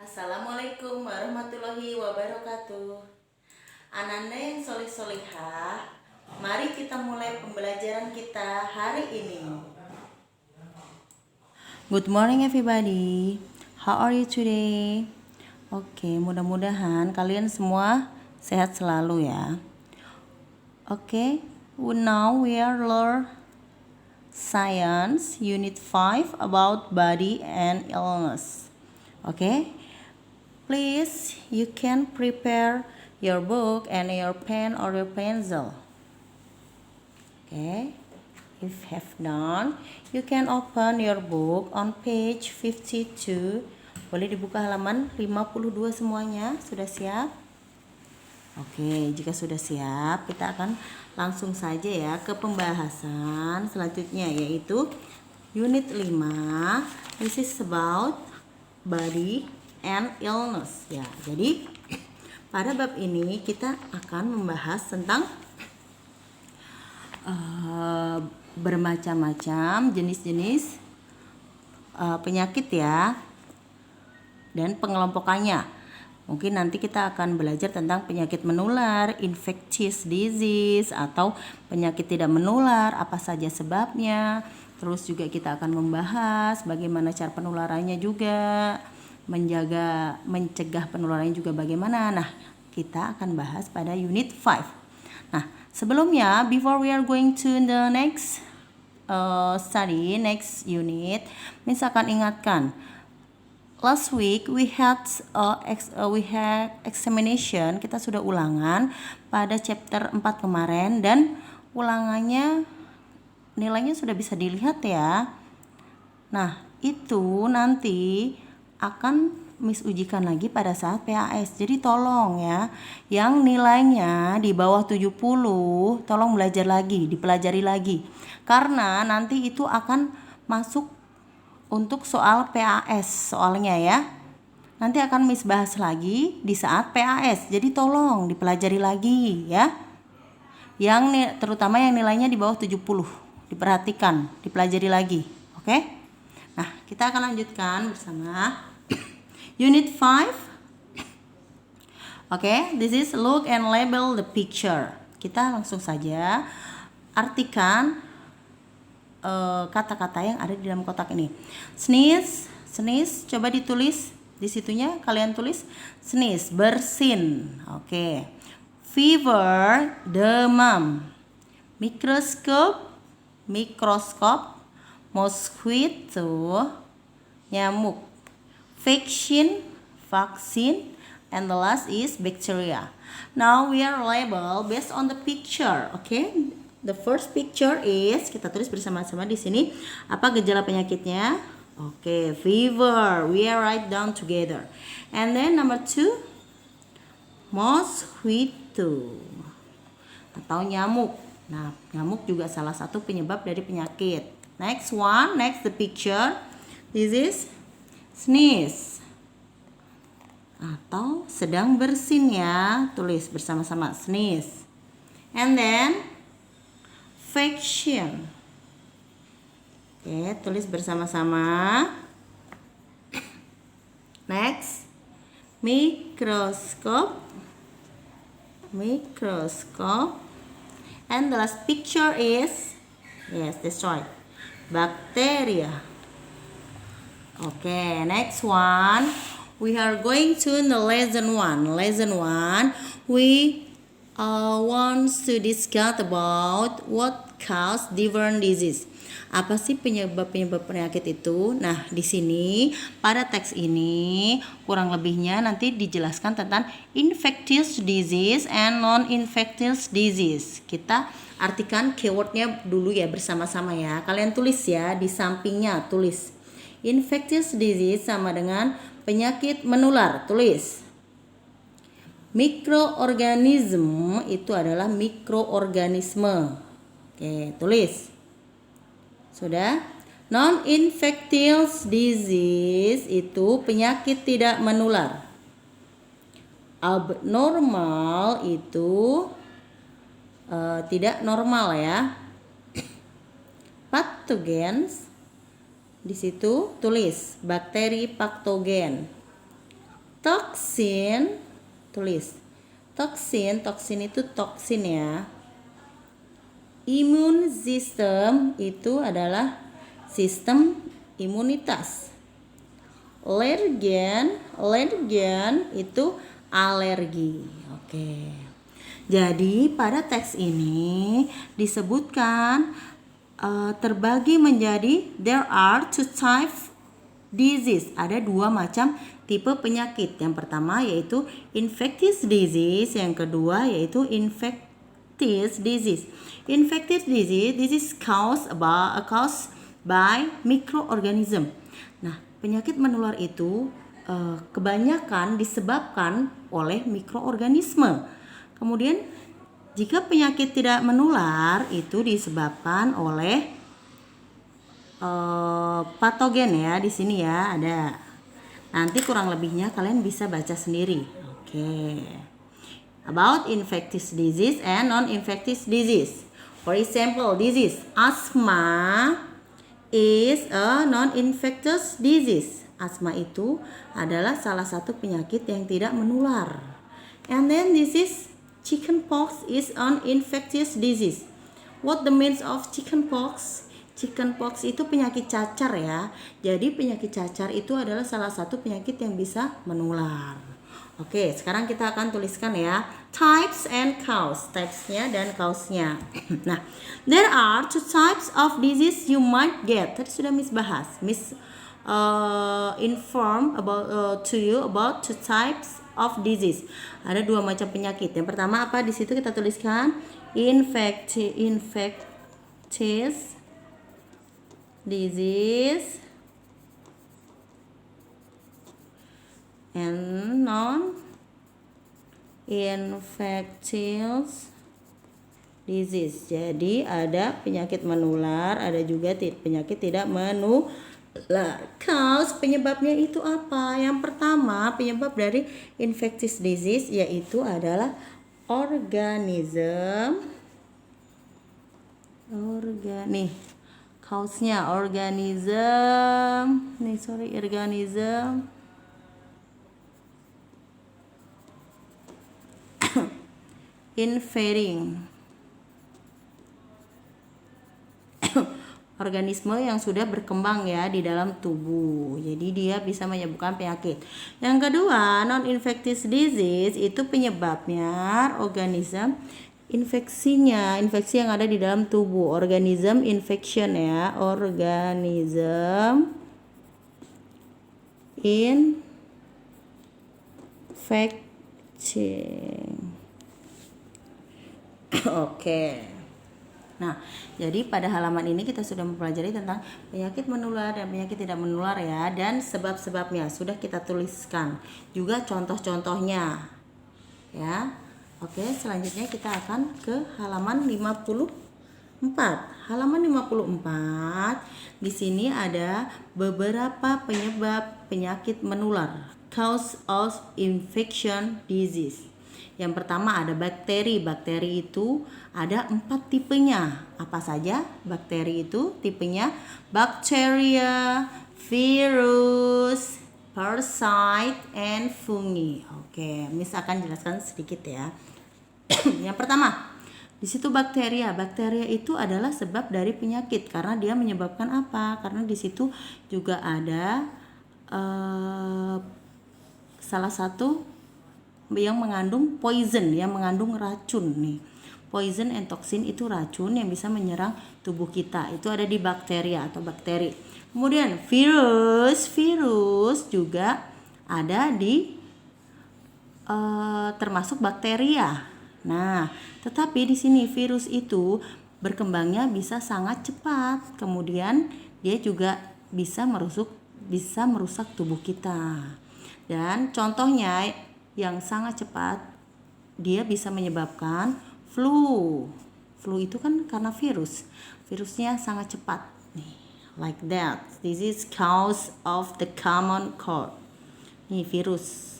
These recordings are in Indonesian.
Assalamualaikum warahmatullahi wabarakatuh. Ananda yang solih-solihah, mari kita mulai pembelajaran kita hari ini. Good morning everybody. How are you today? Oke, mudah-mudahan kalian semua sehat selalu ya. Oke, now we are learn Science Unit 5 about body and illness. Okay, please you can prepare your book and your pen or your pencil. Okay, if have done, you can open your book on page 52. Boleh dibuka halaman 52 semuanya. Sudah siap? Oke, jika sudah siap, kita akan langsung saja ya ke pembahasan selanjutnya, yaitu unit 5. This is about body and illness ya. Jadi pada bab ini kita akan membahas tentang bermacam-macam jenis-jenis penyakit ya, dan pengelompokannya. Mungkin nanti kita akan belajar tentang penyakit menular, infectious disease, atau penyakit tidak menular, apa saja sebabnya. Terus juga kita akan membahas bagaimana cara penularannya juga, mencegah penularannya juga bagaimana. Nah, kita akan bahas pada unit 5. Nah, sebelumnya, before we are going to the next study, next unit, misalkan ingatkan, last week we had examination, kita sudah ulangan pada chapter 4 kemarin, dan ulangannya nilainya sudah bisa dilihat ya. Nah, itu nanti akan Miss ujikan lagi pada saat PAS. Jadi tolong ya, yang nilainya di bawah 70, tolong belajar lagi, dipelajari lagi. Karena nanti itu akan masuk untuk soal PAS soalnya ya. Nanti akan Miss bahas lagi di saat PAS. Jadi tolong dipelajari lagi ya. Terutama yang nilainya di bawah 70. Diperhatikan, dipelajari lagi. Oke? Nah, kita akan lanjutkan bersama unit 5. Oke, this is look and label the picture. Kita langsung saja artikan kata-kata yang ada di dalam kotak ini. Sneeze, sneeze, coba ditulis di situnya, kalian tulis sneeze, bersin. Oke. Fever, demam. Microscope, mikroskop. Mosquito, nyamuk. Vaccine, vaksin. And the last is bacteria. Now we are label based on the picture. Okay, the first picture is, kita tulis bersama-sama di sini apa gejala penyakitnya. Okay, fever. We are write down together. And then number 2, mosquito atau nyamuk. Nah, nyamuk juga salah satu penyebab dari penyakit. Next one, next the picture. This is sneeze atau sedang bersin ya. Tulis bersama-sama sneeze. And then vaccine. Oke, tulis bersama-sama. Next, microscope. Microscope. And the last picture is, yes, that's right, bacteria. Okay, next one. We are going to the lesson 1. Lesson 1, we want to discuss about what cause different disease. Apa sih penyebab-penyebab penyakit itu? Nah, di sini pada teks ini kurang lebihnya nanti dijelaskan tentang infectious disease and non-infectious disease. Kita artikan keywordnya dulu ya bersama-sama ya. Kalian tulis ya, di sampingnya tulis. Infectious disease sama dengan penyakit menular, tulis. Mikroorganisme itu adalah mikroorganisme. Oke, tulis. Sudah? Non-infectious disease itu penyakit tidak menular. Abnormal itu tidak normal ya. Pathogens, di situ tulis bakteri patogen. Toxin, tulis. Toxin itu toksin ya. Immune system itu adalah sistem imunitas. Allergen itu alergi. Oke. Jadi pada teks ini disebutkan terbagi menjadi there are two types disease. Ada dua macam tipe penyakit. Yang pertama yaitu infectious disease, yang kedua yaitu infectious disease. Infectious disease, this is caused by microorganism. Nah, penyakit menular itu kebanyakan disebabkan oleh mikroorganisme. Kemudian jika penyakit tidak menular itu disebabkan oleh patogen ya, di sini ya ada. Nanti kurang lebihnya kalian bisa baca sendiri. Oke. About infectious disease and non-infectious disease. For example, disease asthma is a non-infectious disease. Asma itu adalah salah satu penyakit yang tidak menular. And then disease chickenpox is an infectious disease. What the means of chickenpox? Chickenpox itu penyakit cacar ya. Jadi penyakit cacar itu adalah salah satu penyakit yang bisa menular. Oke, sekarang kita akan tuliskan ya types and cause, typesnya dan cause-nya. Nah, there are two types of disease you might get. Tadi sudah Miss bahas. Miss inform about to you about two types of disease. Ada dua macam penyakit. Yang pertama apa? Di situ kita tuliskan infectious disease and non-infectious disease. Jadi ada penyakit menular, ada juga penyakit tidak menular. Cause penyebabnya itu apa? Yang pertama penyebab dari infectious disease yaitu adalah organism. Cause-nya organism invading organisme yang sudah berkembang ya di dalam tubuh. Jadi dia bisa menyebabkan penyakit. Yang kedua, non-infectious disease itu penyebabnya organisme infeksi yang ada di dalam tubuh. Organism infection ya, organism infecting. Oke. Nah, jadi pada halaman ini kita sudah mempelajari tentang penyakit menular dan penyakit tidak menular ya, dan sebab-sebabnya sudah kita tuliskan. Juga contoh-contohnya. Ya. Oke, selanjutnya kita akan ke halaman 54. Halaman 54, di sini ada beberapa penyebab penyakit menular. Cause of infection disease. Yang pertama ada bakteri. Bakteri itu ada 4 tipenya. Apa saja bakteri itu? Tipenya bacteria, virus, parasite, and fungi. Oke, Miss akan jelaskan sedikit ya. Yang pertama, di situ bakteria. Bakteria itu adalah sebab dari penyakit karena dia menyebabkan apa? Karena di situ juga ada salah satu yang mengandung poison, yang mengandung racun nih. Poison and toxin itu racun yang bisa menyerang tubuh kita. Itu ada di bakteria atau bakteri. Kemudian virus juga ada di termasuk bakteria. Nah, tetapi di sini virus itu berkembangnya bisa sangat cepat. Kemudian dia juga bisa merusak tubuh kita. Dan contohnya yang sangat cepat, dia bisa menyebabkan flu. Flu itu kan karena virusnya sangat cepat nih, like that. This is cause of the common cold. Nih virus.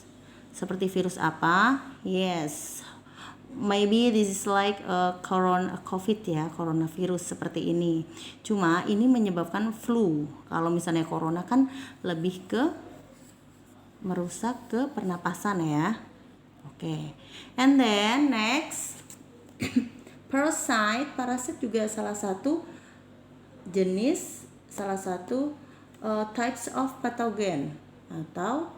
Seperti virus apa? Yes. Maybe this is like COVID ya, coronavirus seperti ini. Cuma ini menyebabkan flu. Kalau misalnya corona kan lebih ke merusak ke pernapasan ya. Oke. And then next parasite. Parasit juga salah satu types of pathogen atau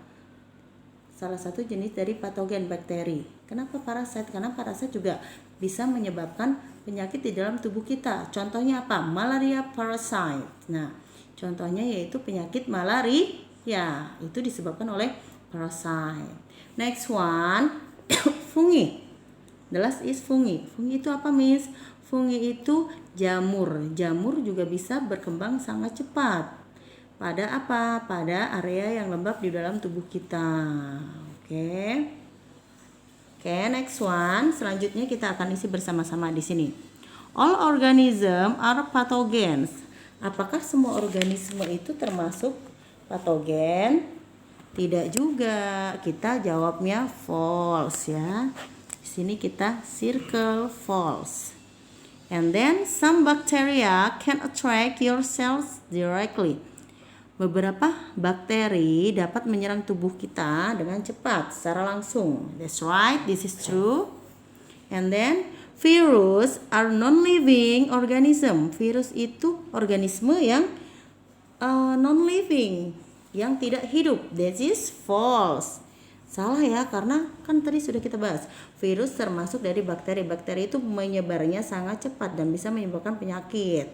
salah satu jenis dari patogen bakteri. Kenapa parasit? Karena parasit juga bisa menyebabkan penyakit di dalam tubuh kita. Contohnya apa? Malaria parasite. Nah, contohnya yaitu penyakit malaria. Itu disebabkan oleh parasite. Next one, fungi. The last is fungi. Fungi itu apa, Miss? Fungi itu jamur. Jamur juga bisa berkembang sangat cepat. Pada apa? Pada area yang lembab di dalam tubuh kita. Oke. Oke, next one. Selanjutnya kita akan isi bersama-sama di sini. All organism are pathogens. Apakah semua organisme itu termasuk patogen? Tidak juga. Kita jawabnya false ya. Di sini kita circle false. And then some bacteria can attract your cells directly. Beberapa bakteri dapat menyerang tubuh kita dengan cepat, secara langsung. That's right, this is true. And then virus are non-living organism. Virus itu organisme yang non-living, yang tidak hidup. That is false. Salah ya, karena kan tadi sudah kita bahas. Virus termasuk dari bakteri. Bakteri itu menyebarnya sangat cepat dan bisa menyebabkan penyakit.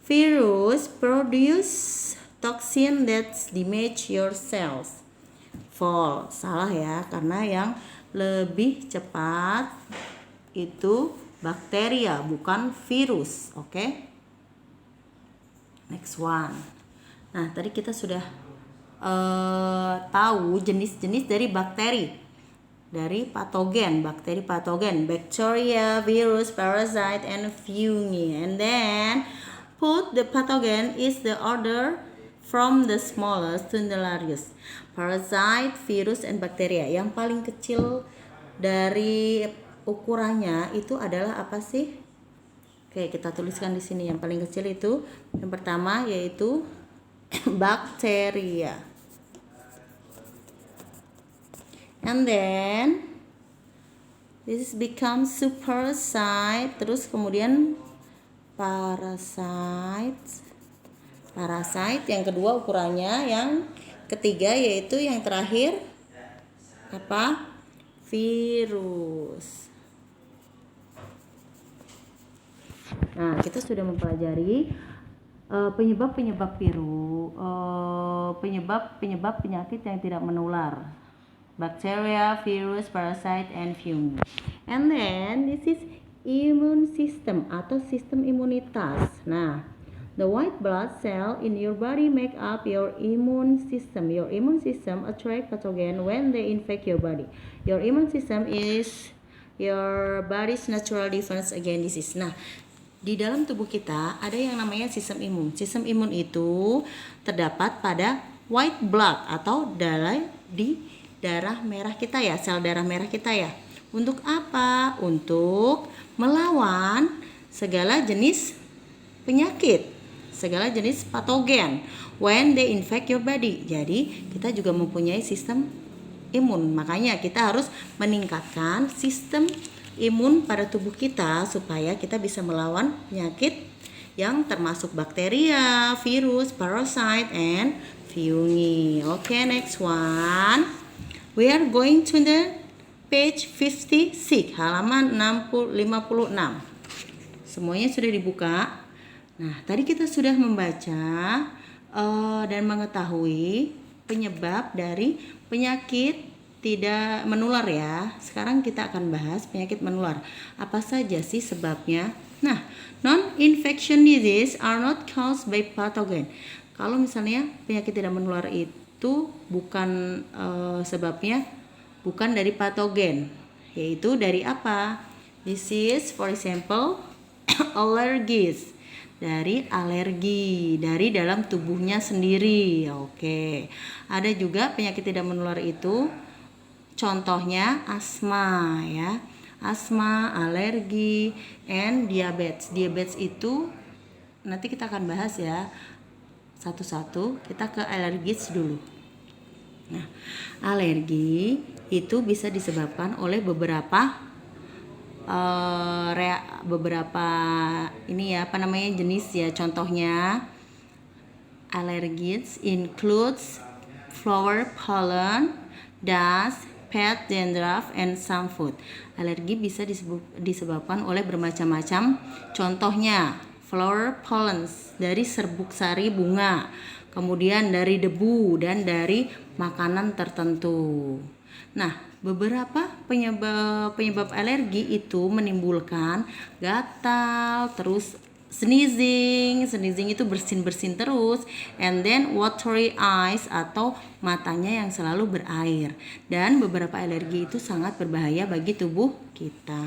Virus produce toxin that damage your cells. False. Salah ya, karena yang lebih cepat itu bakteria, bukan virus. Oke? Next one. Nah, tadi kita sudah tahu jenis-jenis dari bakteri, dari patogen, bakteri patogen, bacteria, virus, parasite, and fungi. And then put the pathogen is the order from the smallest to the largest. Parasite, virus, and bacteria. Yang paling kecil dari ukurannya itu adalah apa sih? Oke, kita tuliskan di sini. Yang paling kecil itu yang pertama yaitu bacteria. And then this becomes supersite. Terus kemudian parasite. Parasite yang kedua ukurannya, yang ketiga yaitu yang terakhir apa? Virus. Nah, kita sudah mempelajari penyebab-penyebab virus, penyebab penyakit yang tidak menular. Bacteria, virus, parasite, and fungi. And then this is immune system atau sistem imunitas. Nah, the white blood cell in your body make up your immune system. Your immune system attract pathogen when they infect your body. Your immune system is your body's natural defense against disease. Nah, di dalam tubuh kita ada yang namanya sistem imun. Sistem imun itu terdapat pada white blood atau di darah merah kita ya, sel darah merah kita ya. Untuk apa? Untuk melawan segala jenis penyakit, segala jenis patogen when they infect your body. Jadi kita juga mempunyai sistem imun. Makanya kita harus meningkatkan sistem imun pada tubuh kita supaya kita bisa melawan penyakit yang termasuk bakteria, virus, parasite, and fungi. Okay, next one. We are going to the page 56, halaman 56. Semuanya sudah dibuka. Nah, tadi kita sudah membaca dan mengetahui penyebab dari penyakit tidak menular ya. Sekarang kita akan bahas penyakit menular. Apa saja sih sebabnya? Nah, non-infection disease are not caused by pathogen. Kalau misalnya penyakit tidak menular itu bukan sebabnya bukan dari patogen, yaitu dari apa? Disease, for example, allergies. Dari alergi dari dalam tubuhnya sendiri. Oke. Ada juga penyakit tidak menular itu contohnya asma ya. Asma, alergi, and diabetes. Diabetes itu nanti kita akan bahas ya satu-satu. Kita ke alergis dulu. Nah, alergi itu bisa disebabkan oleh beberapa ini ya, jenis ya. Contohnya allergies includes flower pollen, dust, pet dandruff, and some food. Alergi bisa disebabkan oleh bermacam-macam. Contohnya flower pollens dari serbuk sari bunga, kemudian dari debu dan dari makanan tertentu. Nah, beberapa penyebab alergi itu menimbulkan gatal, terus sneezing itu bersin-bersin terus, and then watery eyes atau matanya yang selalu berair. Dan beberapa alergi itu sangat berbahaya bagi tubuh kita.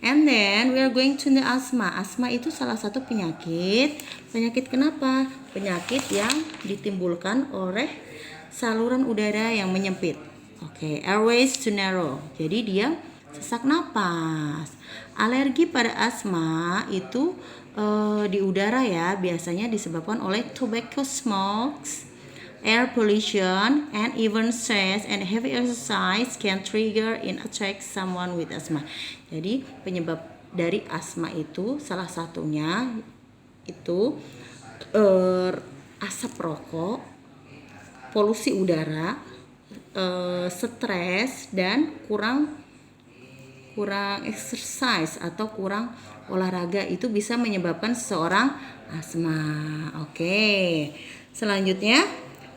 And then we are going to the asthma. Asma itu salah satu penyakit. Penyakit kenapa? Penyakit yang ditimbulkan oleh saluran udara yang menyempit. Oke, airways too narrow. Jadi dia sesak napas. Alergi pada asma itu di udara ya, biasanya disebabkan oleh tobacco smokes, air pollution, and even stress and heavy exercise can trigger in attack someone with asthma. Jadi penyebab dari asma itu salah satunya itu asap rokok, polusi udara, stres, dan kurang exercise atau kurang olahraga itu bisa menyebabkan seseorang asma. Oke. Selanjutnya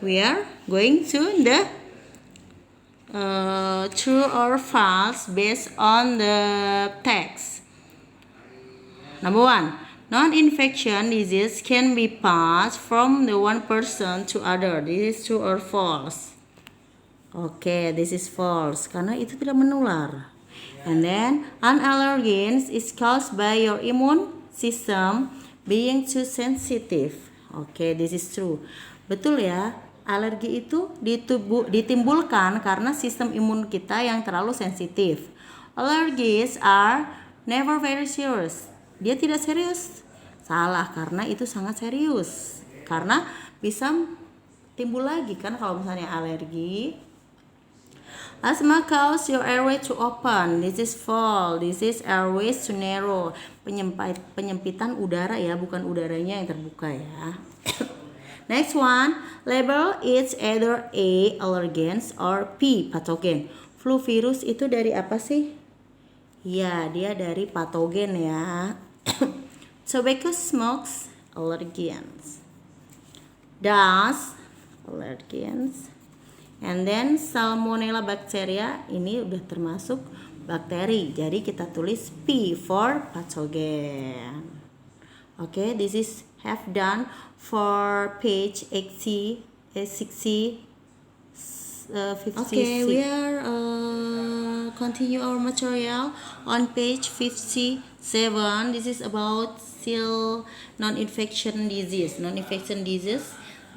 we are going to the true or false based on the text. Number 1, non-infection disease can be passed from the one person to other. This is true or false? Oke, this is false karena itu tidak menular. And then an allergen is caused by your immune system being too sensitive. Oke, this is true. Betul ya, alergi itu ditimbulkan karena sistem imun kita yang terlalu sensitif. Allergies are never very serious. Dia tidak serius. Salah, karena itu sangat serius. Karena bisa timbul lagi kan kalau misalnya alergi. Asthma cause your airway to open. This is false. This is airways to narrow. Penyempitan udara ya, bukan udaranya yang terbuka ya. Next one, label is either A, allergens, or P, pathogen. Flu virus itu dari apa sih? Ya, dia dari patogen ya. Tobacco smokes, allergens. Dust, allergens. And then Salmonella bacteria, ini udah termasuk bakteri. Jadi kita tulis P for pathogen. Okay, this is have done for page 60, 56. Okay, we are continue our material on page 57. This is about still non-infection disease.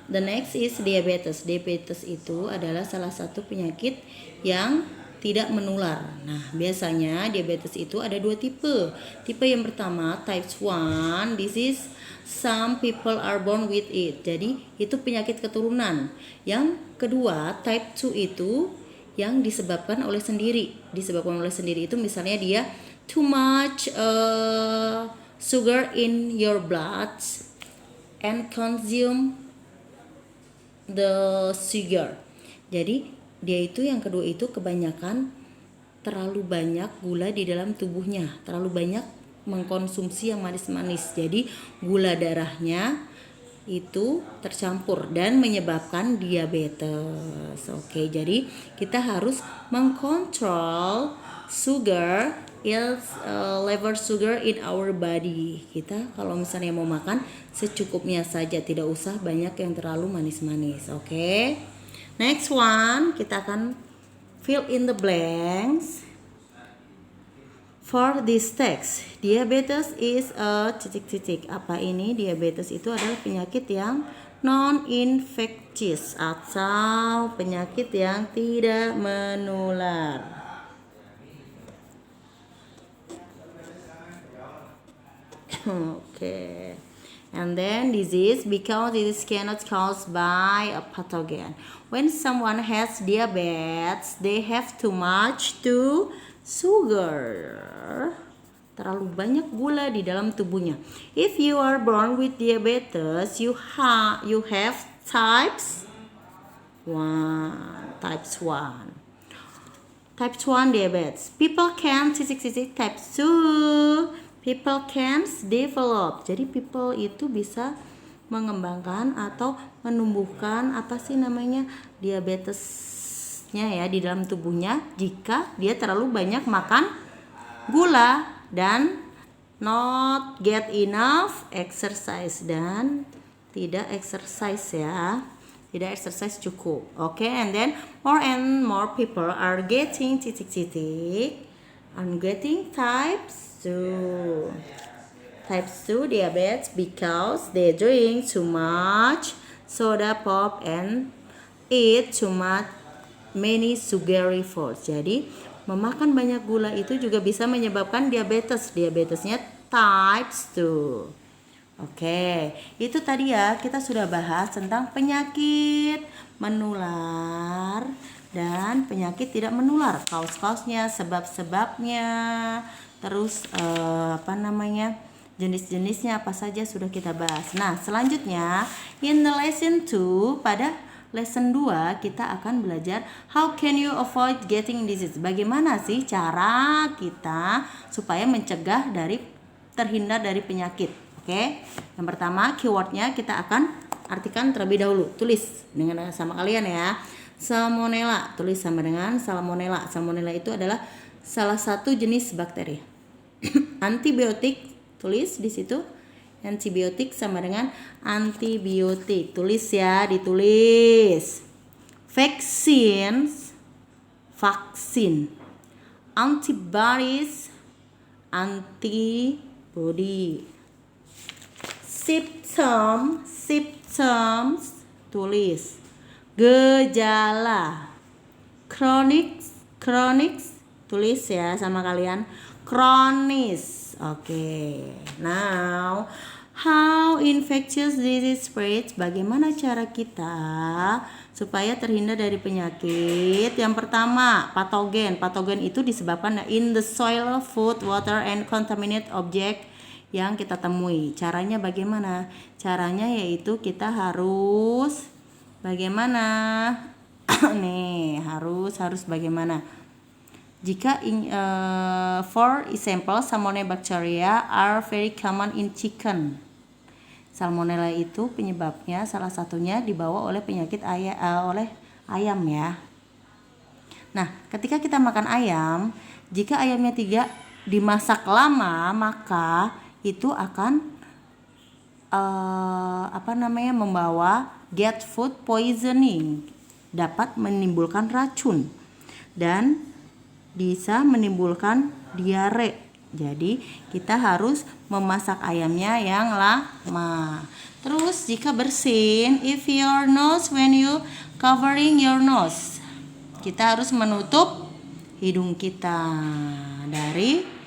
The next is diabetes. Diabetes itu adalah salah satu penyakit yang tidak menular. Nah, biasanya diabetes itu ada dua tipe. Tipe yang pertama, type 1, this is some people are born with it. Jadi, itu penyakit keturunan. Yang kedua, type 2 itu yang disebabkan oleh sendiri. Disebabkan oleh sendiri itu misalnya dia too much sugar in your blood and consume the sugar. Jadi dia itu yang kedua itu kebanyakan terlalu banyak gula di dalam tubuhnya, terlalu banyak mengkonsumsi yang manis-manis. Jadi gula darahnya itu tercampur dan menyebabkan diabetes. Oke, jadi kita harus mengkontrol sugar level sugar in our body. Kita kalau misalnya mau makan secukupnya saja, tidak usah banyak yang terlalu manis-manis. Oke. Next one, kita akan fill in the blanks for this text. Diabetes is a titik-titik. Apa ini? Diabetes itu adalah penyakit yang non-infectious atau penyakit yang tidak menular. Okay. And then disease because it is cannot caused by a pathogen. When someone has diabetes, they have too much to sugar. Terlalu banyak gula di dalam tubuhnya. If you are born with diabetes, you have types 1. Types 1. Type 1 diabetes. People can type 2. People can develop. Jadi people itu bisa mengembangkan atau menumbuhkan diabetesnya ya di dalam tubuhnya jika dia terlalu banyak makan gula dan not get enough exercise dan tidak exercise ya. Tidak exercise cukup. Okay, and then more and more people are getting getting types 2. Type 2 diabetes because they drink too much soda pop and eat too many sugary foods. Jadi memakan banyak gula itu juga bisa menyebabkan diabetes. Diabetesnya type 2. Oke, itu tadi ya kita sudah bahas tentang penyakit menular dan penyakit tidak menular, kaus-kausnya, sebab-sebabnya, terus jenis-jenisnya apa saja sudah kita bahas. Nah, selanjutnya in the lesson 2, pada lesson 2 kita akan belajar how can you avoid getting disease. Bagaimana sih cara kita supaya terhindar dari penyakit. Oke, yang pertama keywordnya kita akan artikan terlebih dahulu. Tulis dengan sama kalian ya. Salmonella, tulis sama dengan salmonella. Salmonella itu adalah salah satu jenis bakteri. Antibiotik, tulis di situ. Antibiotik sama dengan antibiotik. Tulis ya, ditulis. Vaccines, vaksin. Antibodies, antibody. Symptoms, tulis. Gejala. Chronic, tulis ya sama kalian. Kronis. Oke. Now, how infectious disease spreads? Bagaimana cara kita supaya terhindar dari penyakit? Yang pertama, patogen. Patogen itu disebabkan in the soil, food, water, and contaminated object yang kita temui. Caranya bagaimana? Caranya yaitu kita harus bagaimana? Nih, harus bagaimana? Jika for example, Salmonella bacteria are very common in chicken. Salmonella itu penyebabnya salah satunya dibawa oleh penyakit oleh ayam ya. Nah, ketika kita makan ayam, jika ayamnya tidak dimasak lama, maka itu akan membawa get food poisoning, dapat menimbulkan racun dan bisa menimbulkan diare. Jadi kita harus memasak ayamnya yang lama. Terus jika bersin, if your nose, when you covering your nose, kita harus menutup hidung kita dari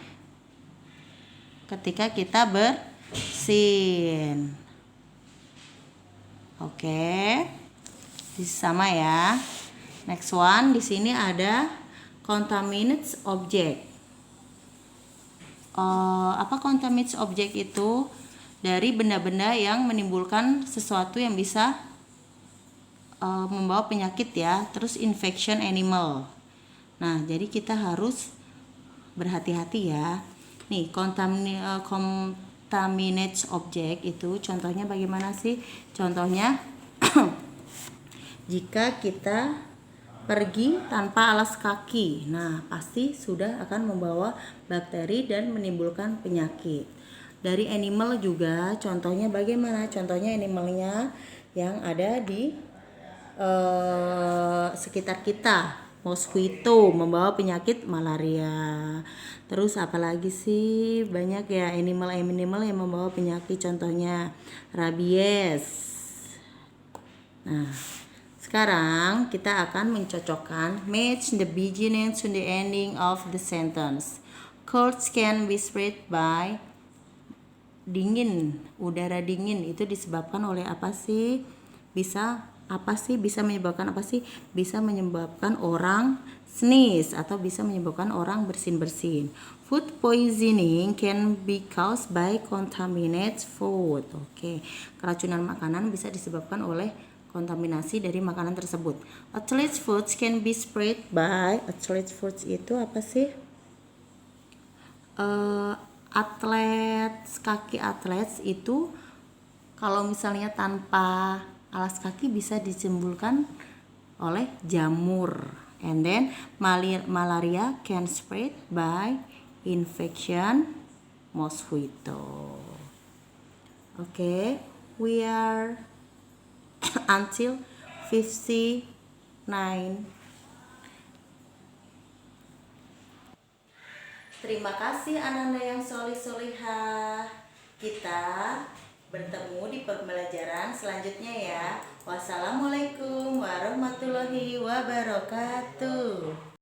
ketika kita bersin. Oke. Sama ya. Next one, di sini ada contaminated object. Apa contaminated object itu? Dari benda-benda yang menimbulkan sesuatu yang bisa membawa penyakit ya. Terus infection animal. Nah, jadi kita harus berhati-hati ya. Nih, contaminated object itu contohnya bagaimana sih? Contohnya jika kita pergi tanpa alas kaki, nah pasti sudah akan membawa bakteri dan menimbulkan penyakit. Dari animal juga contohnya bagaimana? Contohnya animalnya yang ada di sekitar kita. Mosquito membawa penyakit malaria. Terus apalagi sih, banyak ya animal yang membawa penyakit, contohnya rabies. Nah, sekarang kita akan mencocokkan match the beginning to the ending of the sentence. Colds can be spread by dingin, udara dingin itu disebabkan oleh apa sih? Bisa menyebabkan apa sih? Bisa menyebabkan orang sneeze atau bisa menyebabkan orang bersin-bersin. Food poisoning can be caused by contaminated food. Oke, keracunan makanan bisa disebabkan oleh kontaminasi dari makanan tersebut. Athlete's foods can be spread by athlete's foods itu apa sih? Kaki atlet itu kalau misalnya tanpa alas kaki bisa ditimbulkan oleh jamur. And then malaria can spread by infection mosquito. Okay, we are until 59. Terima kasih Ananda yang solih-solihah. Kita bertemu di pembelajaran selanjutnya ya. Wassalamualaikum warahmatullahi wabarakatuh.